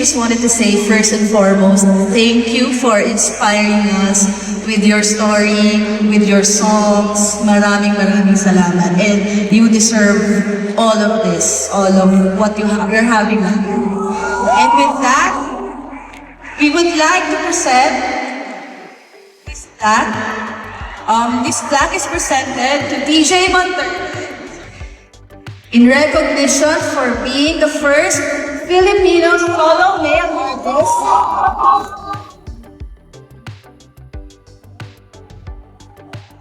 Just wanted to say first and foremost, thank you for inspiring us with your story, with your songs. Maraming salamat. And you deserve all of this, all of what you're having. And with that, we would like to present this plaque. This plaque is presented to DJ Montero in recognition for being the first Filipino solo male artist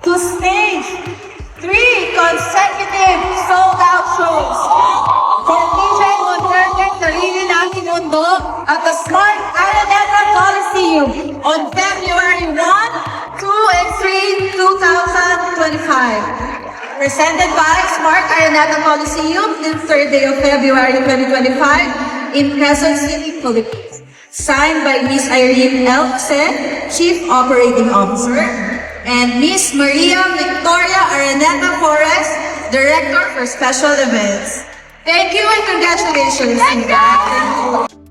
to stage 3 consecutive sold-out shows from DJ Montero Sarili Nating Mundo at the Smart Araneta Coliseum on February 1, 2, and 3, 2025. Presented by Smart Araneta Coliseum this 3rd day of February 2025 in Quezon City, Philippines. Signed by Ms. Irene L. Chief Operating Officer, and Ms. Maria Victoria Araneta Forrest, Director for Special Events. Thank you and congratulations. Thank you.